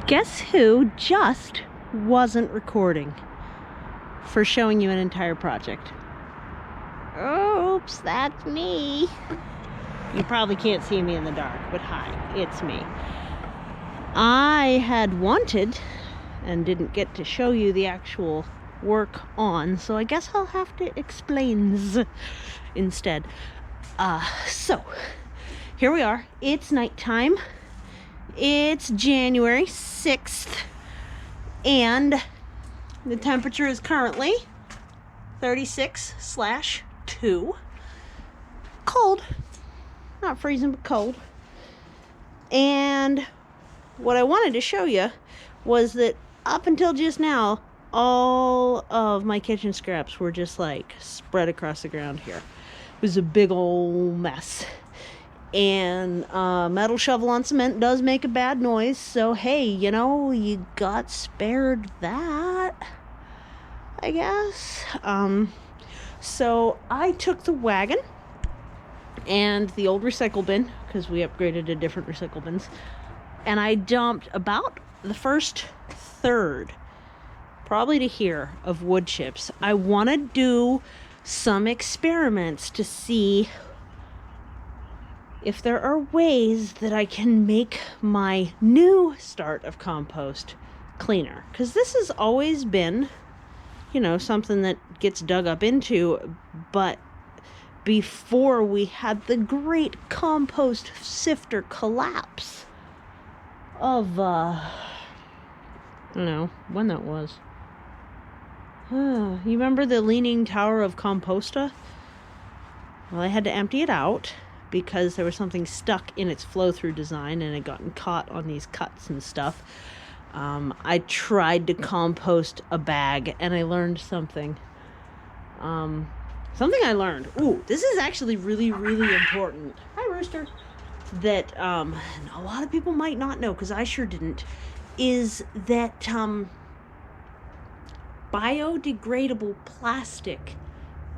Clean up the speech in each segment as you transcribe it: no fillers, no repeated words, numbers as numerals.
Guess who just wasn't recording for showing you an entire project? Oops, that's me. You probably can't see me in the dark, but hi, it's me. I had wanted and didn't get to show you the actual work on, so I guess I'll have to explain instead. So here we are. It's nighttime. It's January 6th, and the temperature is currently 36/2. Cold. Not freezing, but cold. And what I wanted to show you was that up until just now, all of my kitchen scraps were just like spread across the ground here. It was a big old mess. And metal shovel on cement does make a bad noise, so hey, you know, you got spared that, I guess. So I took the wagon and the old recycle bin, because we upgraded to different recycle bins, and I dumped about the first third, probably to here, of wood chips. I want to do some experiments to see if there are ways that I can make my new start of compost cleaner. Because this has always been, you know, something that gets dug up into, but before we had the great compost sifter collapse of, I don't know when that was. You remember the Leaning Tower of Composta? Well, I had to empty it out because there was something stuck in its flow-through design and it gotten caught on these cuts and stuff. I tried to compost a bag and I learned something. Something I learned. Ooh, this is actually really, really important. Hi, Rooster. That a lot of people might not know, because I sure didn't, is that biodegradable plastic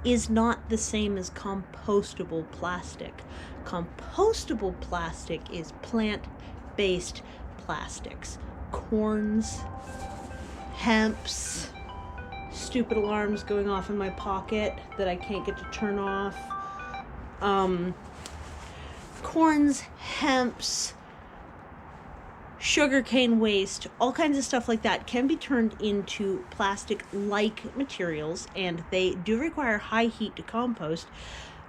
is not the same as compostable plastic. Compostable plastic is plant-based plastics. Corns, hemps, stupid alarms going off in my pocket that I can't get to turn off. Corns, hemps, sugarcane waste, all kinds of stuff like that can be turned into plastic-like materials, and they do require high heat to compost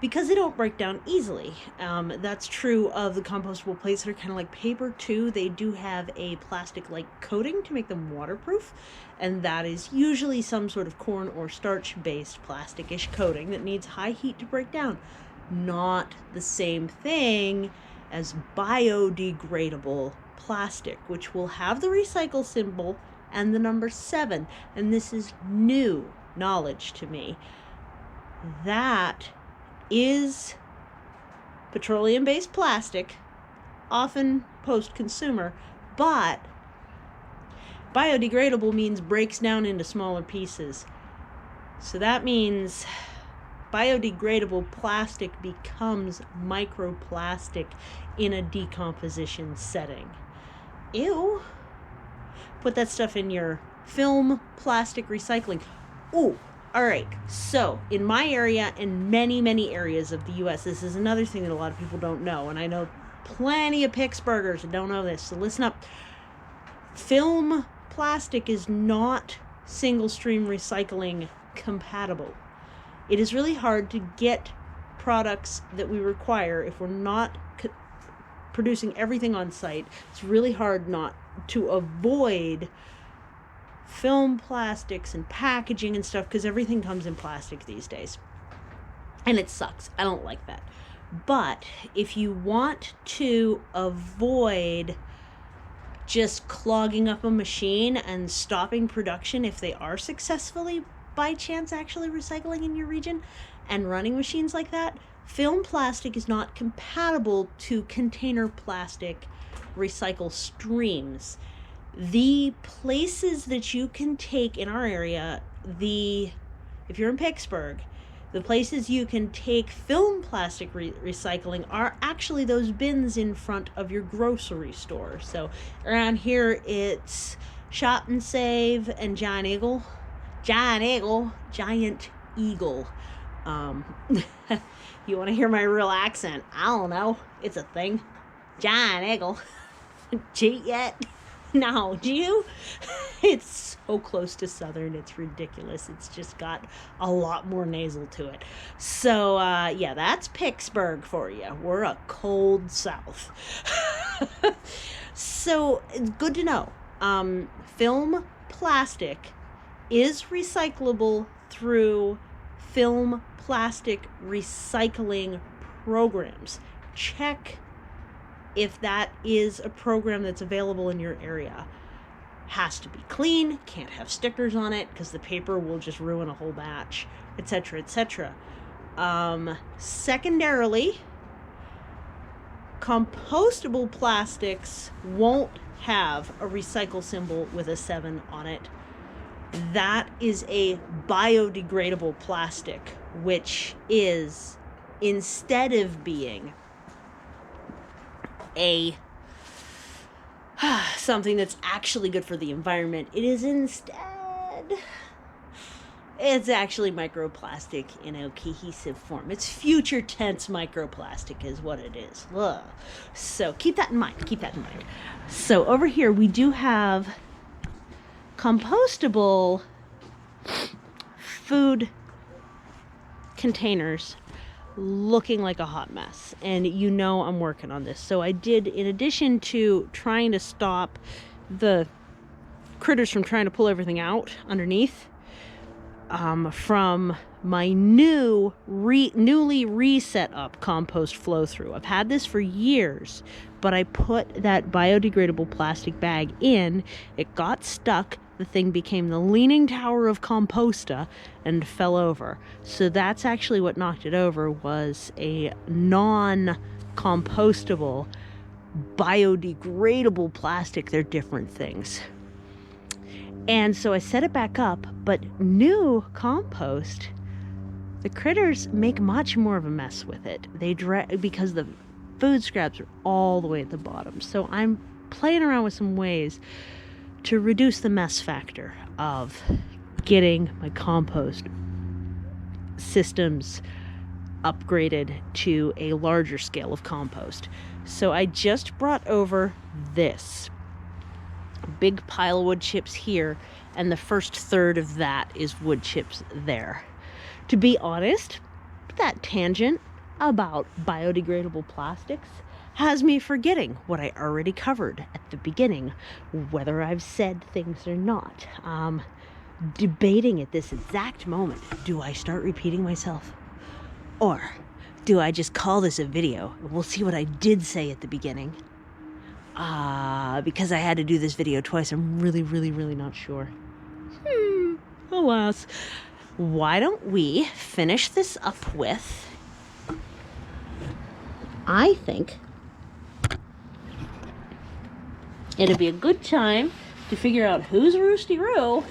because they don't break down easily. That's true of the compostable plates that are kind of like paper too. They do have a plastic-like coating to make them waterproof, and that is usually some sort of corn or starch-based plastic-ish coating that needs high heat to break down. Not the same thing as biodegradable plastic, which will have the recycle symbol and the number 7, and this is new knowledge to me. That is petroleum-based plastic, often post-consumer, but biodegradable means breaks down into smaller pieces. So that means biodegradable plastic becomes microplastic in a decomposition setting. Ew. Put that stuff in your film plastic recycling. Ooh, all right. So in my area and many, many areas of the U.S., this is another thing that a lot of people don't know, and I know plenty of Pittsburghers that don't know this, so listen up. Film plastic is not single-stream recycling compatible. It is really hard to get products that we require if we're not producing everything on site. It's really hard not to avoid film plastics and packaging and stuff, because everything comes in plastic these days. And it sucks. I don't like that. But if you want to avoid just clogging up a machine and stopping production if they are successfully by chance actually recycling in your region and running machines like that, film plastic is not compatible to container plastic recycle streams. The places that you can take in our area, if you're in Pittsburgh, The places you can take film plastic recycling are actually those bins in front of your grocery store. So around here it's Shop and Save and Giant Eagle. You want to hear my real accent? I don't know. It's a thing. Giant Eagle. Cheat yet? No, do you? It's so close to Southern, it's ridiculous. It's just got a lot more nasal to it. So, yeah, that's Pittsburgh for you. We're a cold South. So, it's good to know. Film plastic is recyclable through film plastic recycling programs. Check if that is a program that's available in your area. Has to be clean, can't have stickers on it because the paper will just ruin a whole batch, etc., etc. Secondarily, compostable plastics won't have a recycle symbol with a 7 on it. That is a biodegradable plastic, which is, instead of being something that's actually good for the environment, it is instead, it's actually microplastic in a cohesive form. It's future tense microplastic is what it is. Ugh. So keep that in mind. So over here we do have compostable food containers looking like a hot mess, and you know I'm working on this. So I did, in addition to trying to stop the critters from trying to pull everything out underneath, from my newly reset up compost flow through. I've had this for years, but I put that biodegradable plastic bag in, it got stuck, the thing became the leaning tower of Composta and fell over. So that's actually what knocked it over, was a non-compostable biodegradable plastic. They're different things. And so I set it back up, but new compost, the critters make much more of a mess with it. They because the food scraps are all the way at the bottom. So I'm playing around with some ways to reduce the mess factor of getting my compost systems upgraded to a larger scale of compost. So I just brought over this big pile of wood chips here, and the first third of that is wood chips there. To be honest, that tangent about biodegradable plastics has me forgetting what I already covered at the beginning, whether I've said things or not. Debating at this exact moment, do I start repeating myself? Or do I just call this a video? We'll see what I did say at the beginning. Because I had to do this video twice, I'm really not sure. Alas. Why don't we finish this up with, I think it'd be a good time to figure out who's Roosty-Roo.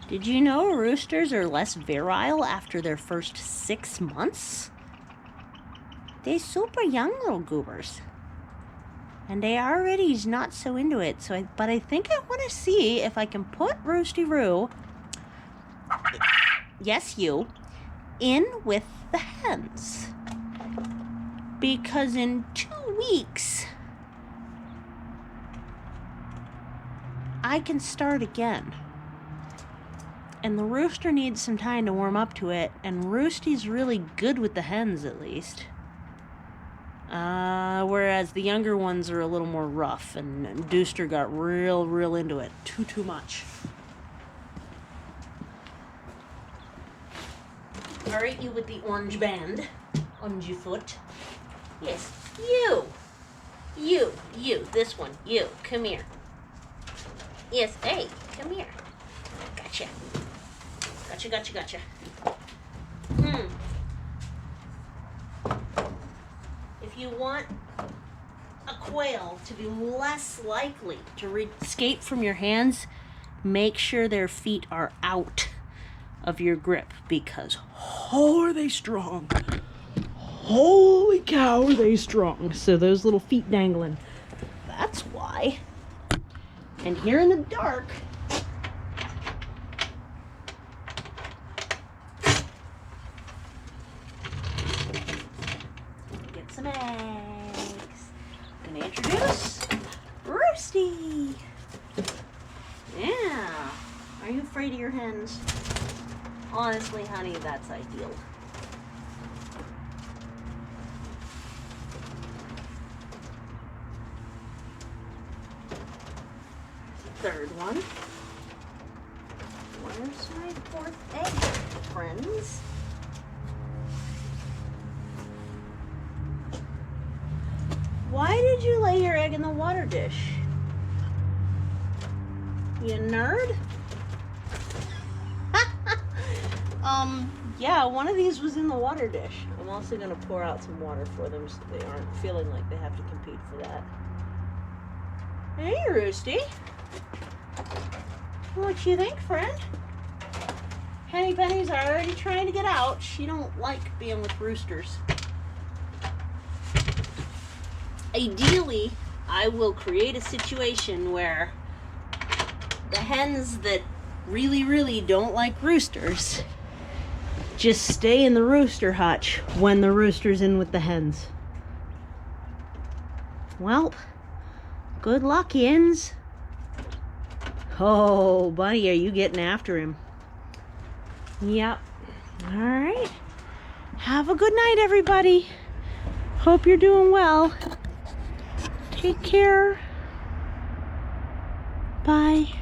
Did you know roosters are less virile after their first 6 months? They're super young little goobers. And they already is not so into it. But I think I want to see if I can put Roosty-Roo, yes you, in with the hens. Because in 2 weeks, I can start again. And the rooster needs some time to warm up to it, and Roosty's really good with the hens, at least. Whereas the younger ones are a little more rough, and Dooster got real into it. Too much. Alright, you with the orange band on your foot. Yes, you, this one, you, come here. Yes, hey, come here. Gotcha. If you want a quail to be less likely to escape from your hands, make sure their feet are out of your grip, because oh, are they strong. Holy cow, are they strong. So those little feet dangling, that's why. And here in the dark, get some eggs. I'm gonna introduce Roosty. Yeah. Are you afraid of your hens? Honestly, honey, that's ideal. Third one. Where's my fourth egg, friends? Why did you lay your egg in the water dish? You nerd? Yeah, one of these was in the water dish. I'm also gonna pour out some water for them so they aren't feeling like they have to compete for that. Hey, Roosty. What you think, friend? Henny Penny's already trying to get out. She don't like being with roosters. Ideally, I will create a situation where the hens that really, really don't like roosters just stay in the rooster hutch when the rooster's in with the hens. Well, good luck, yins. Oh, buddy, are you getting after him? Yep. All right. Have a good night, everybody. Hope you're doing well. Take care. Bye.